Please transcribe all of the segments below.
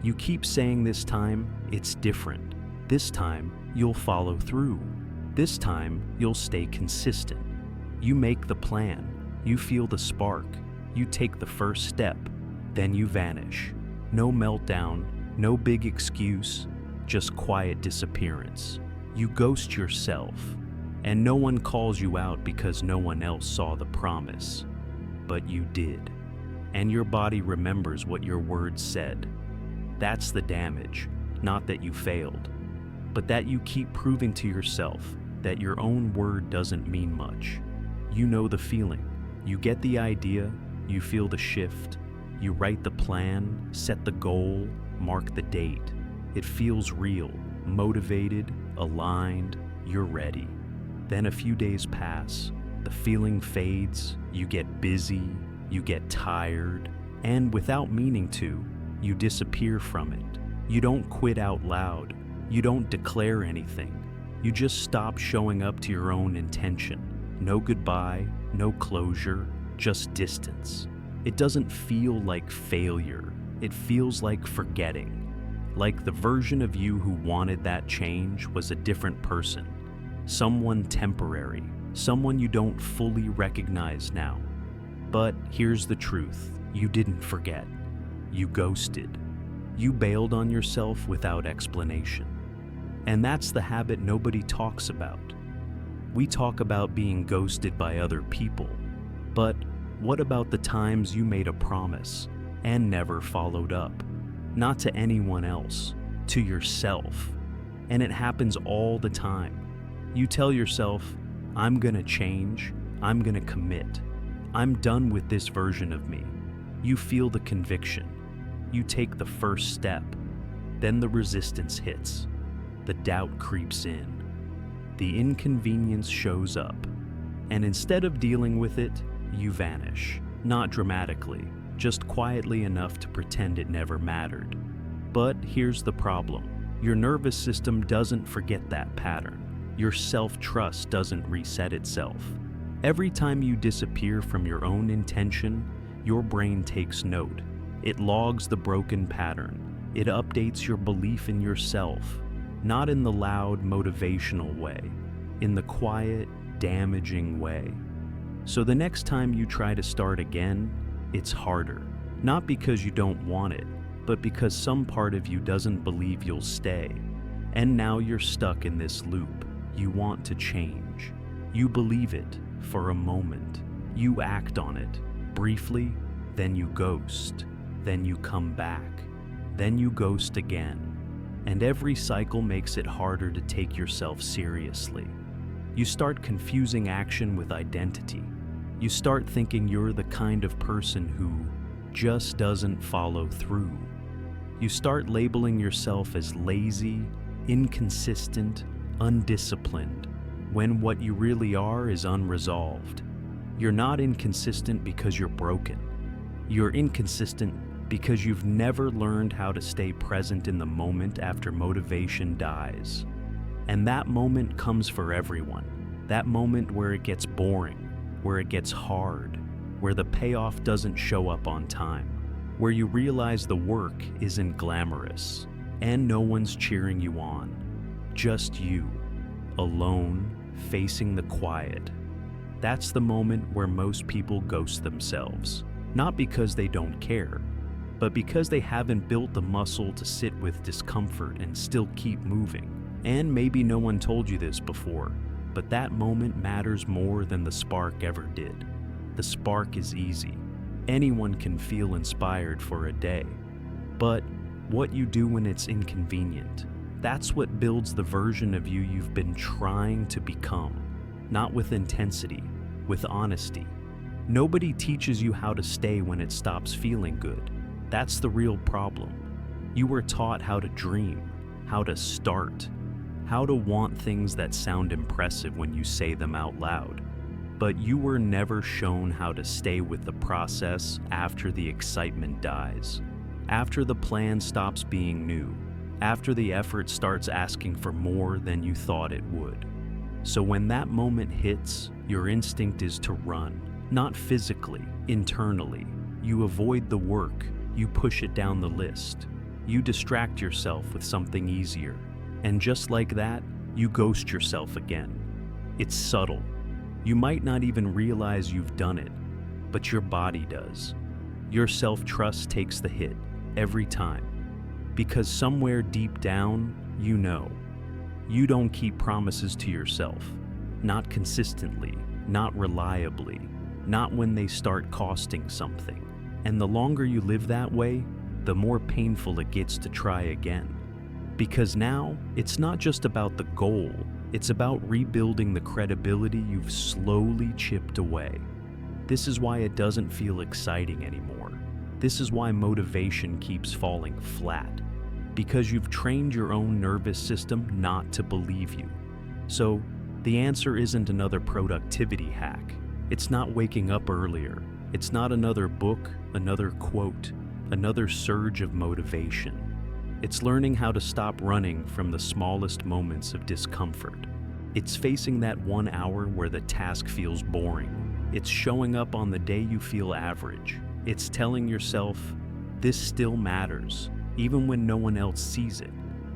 You keep saying this time, it's different. This time, you'll follow through. This time, you'll stay consistent. You make the plan. You feel the spark. You take the first step. Then you vanish. No meltdown, no big excuse, just quiet disappearance. You ghost yourself. And no one calls you out because no one else saw the promise. But you did. And your body remembers what your words said. That's the damage, not that you failed, but that you keep proving to yourself that your own word doesn't mean much. You know the feeling. You get the idea, you feel the shift, you write the plan, set the goal, mark the date. It feels real, motivated, aligned, you're ready. Then a few days pass, the feeling fades, you get busy, you get tired, and without meaning to, you disappear from it. You don't quit out loud, you don't declare anything. You just stop showing up to your own intention. No goodbye, no closure, just distance. It doesn't feel like failure, it feels like forgetting. Like the version of you who wanted that change was a different person. Someone temporary, someone you don't fully recognize now. But here's the truth, you didn't forget. You ghosted. You bailed on yourself without explanation. And that's the habit nobody talks about. We talk about being ghosted by other people, but what about the times you made a promise and never followed up? Not to anyone else, to yourself. And it happens all the time. You tell yourself, I'm gonna change, I'm gonna commit. I'm done with this version of me. You feel the conviction. You take the first step. Then the resistance hits. The doubt creeps in. The inconvenience shows up. And instead of dealing with it, you vanish. Not dramatically, just quietly enough to pretend it never mattered. But here's the problem. Your nervous system doesn't forget that pattern. Your self-trust doesn't reset itself. Every time you disappear from your own intention, your brain takes note. It logs the broken pattern. It updates your belief in yourself, not in the loud, motivational way, in the quiet, damaging way. So the next time you try to start again, it's harder. Not because you don't want it, but because some part of you doesn't believe you'll stay. And now you're stuck in this loop. You want to change. You believe it for a moment. You act on it briefly, then you ghost. Then you come back. Then you ghost again. And every cycle makes it harder to take yourself seriously. You start confusing action with identity. You start thinking you're the kind of person who just doesn't follow through. You start labeling yourself as lazy, inconsistent, undisciplined, when what you really are is unresolved. You're not inconsistent because you're broken. You're inconsistent because you've never learned how to stay present in the moment after motivation dies. And that moment comes for everyone. That moment where it gets boring, where it gets hard, where the payoff doesn't show up on time, where you realize the work isn't glamorous, and no one's cheering you on. Just you, alone, facing the quiet. That's the moment where most people ghost themselves, not because they don't care, but because they haven't built the muscle to sit with discomfort and still keep moving. And maybe no one told you this before, but that moment matters more than the spark ever did. The spark is easy. Anyone can feel inspired for a day. But what you do when it's inconvenient, that's what builds the version of you you've been trying to become. Not with intensity, with honesty. Nobody teaches you how to stay when it stops feeling good. That's the real problem. You were taught how to dream, how to start, how to want things that sound impressive when you say them out loud. But you were never shown how to stay with the process after the excitement dies, after the plan stops being new, after the effort starts asking for more than you thought it would. So when that moment hits, your instinct is to run, not physically, internally. You avoid the work, you push it down the list. You distract yourself with something easier. And just like that, you ghost yourself again. It's subtle. You might not even realize you've done it, but your body does. Your self-trust takes the hit every time. Because somewhere deep down, you know. You don't keep promises to yourself. Not consistently, not reliably, not when they start costing something. And the longer you live that way, the more painful it gets to try again. Because now, it's not just about the goal, it's about rebuilding the credibility you've slowly chipped away. This is why it doesn't feel exciting anymore. This is why motivation keeps falling flat. Because you've trained your own nervous system not to believe you. So, the answer isn't another productivity hack. It's not waking up earlier. It's not another book, another quote, another surge of motivation. It's learning how to stop running from the smallest moments of discomfort. It's facing that 1 hour where the task feels boring. It's showing up on the day you feel average. It's telling yourself, this still matters, even when no one else sees it.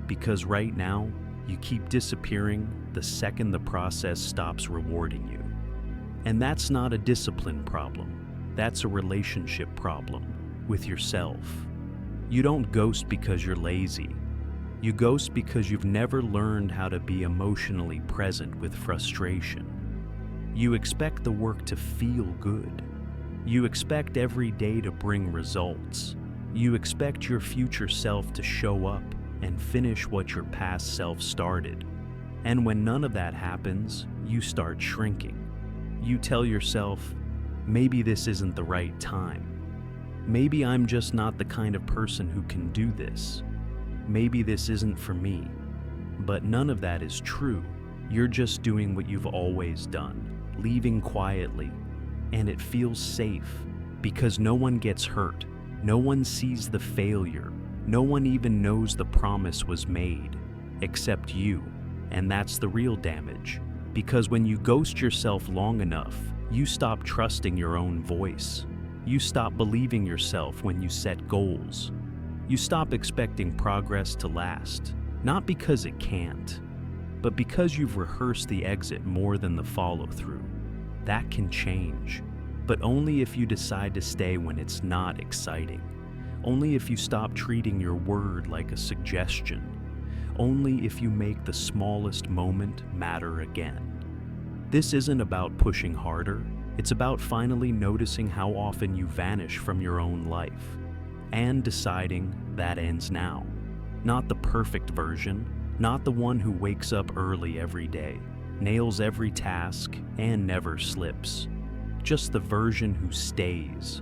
Because right now, you keep disappearing the second the process stops rewarding you. And that's not a discipline problem. That's a relationship problem with yourself. You don't ghost because you're lazy. You ghost because you've never learned how to be emotionally present with frustration. You expect the work to feel good. You expect every day to bring results. You expect your future self to show up and finish what your past self started. And when none of that happens, you start shrinking. You tell yourself, maybe this isn't the right time. Maybe I'm just not the kind of person who can do this. Maybe this isn't for me. But none of that is true. You're just doing what you've always done, leaving quietly. And it feels safe because no one gets hurt. No one sees the failure. No one even knows the promise was made, except you. And that's the real damage. Because when you ghost yourself long enough, you stop trusting your own voice. You stop believing yourself when you set goals. You stop expecting progress to last, not because it can't, but because you've rehearsed the exit more than the follow-through. That can change, but only if you decide to stay when it's not exciting. Only if you stop treating your word like a suggestion. Only if you make the smallest moment matter again. This isn't about pushing harder. It's about finally noticing how often you vanish from your own life and deciding that ends now. Not the perfect version, not the one who wakes up early every day, nails every task, and never slips. Just the version who stays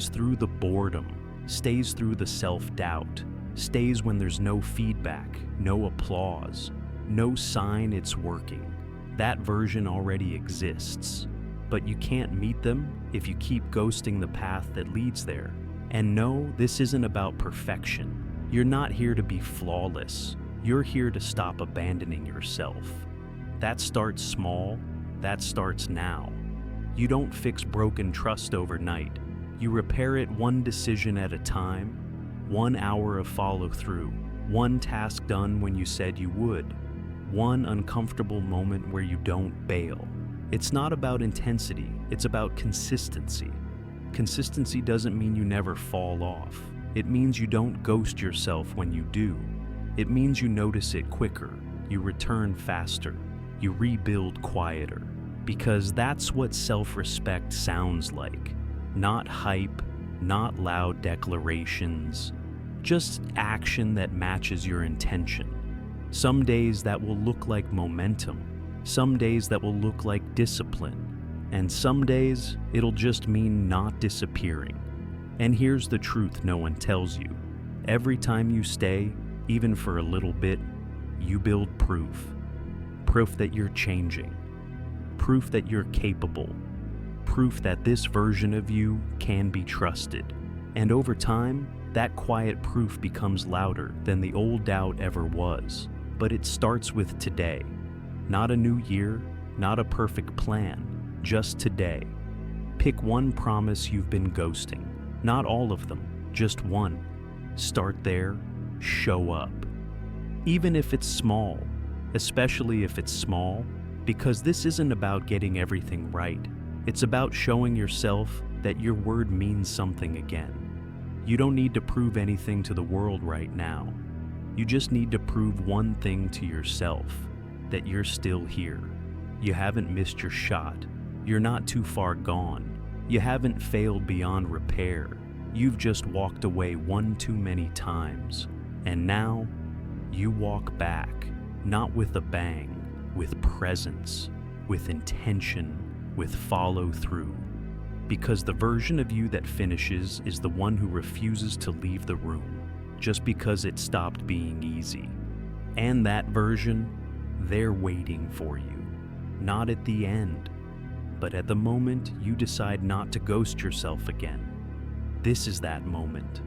through the boredom, stays through the self-doubt, stays when there's no feedback, no applause, no sign it's working. That version already exists. But you can't meet them if you keep ghosting the path that leads there. And no, this isn't about perfection. You're not here to be flawless. You're here to stop abandoning yourself. That starts small. That starts now. You don't fix broken trust overnight. You repair it one decision at a time, 1 hour of follow-through, one task done when you said you would, one uncomfortable moment where you don't bail. It's not about intensity, it's about consistency. Consistency doesn't mean you never fall off. It means you don't ghost yourself when you do. It means you notice it quicker, you return faster, you rebuild quieter. Because that's what self-respect sounds like. Not hype, not loud declarations, just action that matches your intention. Some days that will look like momentum. Some days that will look like discipline, and some days it'll just mean not disappearing. And here's the truth no one tells you. Every time you stay, even for a little bit, you build proof. Proof that you're changing. Proof that you're capable. Proof that this version of you can be trusted. And over time, that quiet proof becomes louder than the old doubt ever was. But it starts with today. Not a new year, not a perfect plan, just today. Pick one promise you've been ghosting. Not all of them, just one. Start there, show up. Even if it's small, especially if it's small, because this isn't about getting everything right. It's about showing yourself that your word means something again. You don't need to prove anything to the world right now. You just need to prove one thing to yourself, that you're still here. You haven't missed your shot. You're not too far gone. You haven't failed beyond repair. You've just walked away one too many times. And now, you walk back, not with a bang, with presence, with intention, with follow through. Because the version of you that finishes is the one who refuses to leave the room, just because it stopped being easy. And that version, they're waiting for you. Not at the end, but at the moment you decide not to ghost yourself again. This is that moment.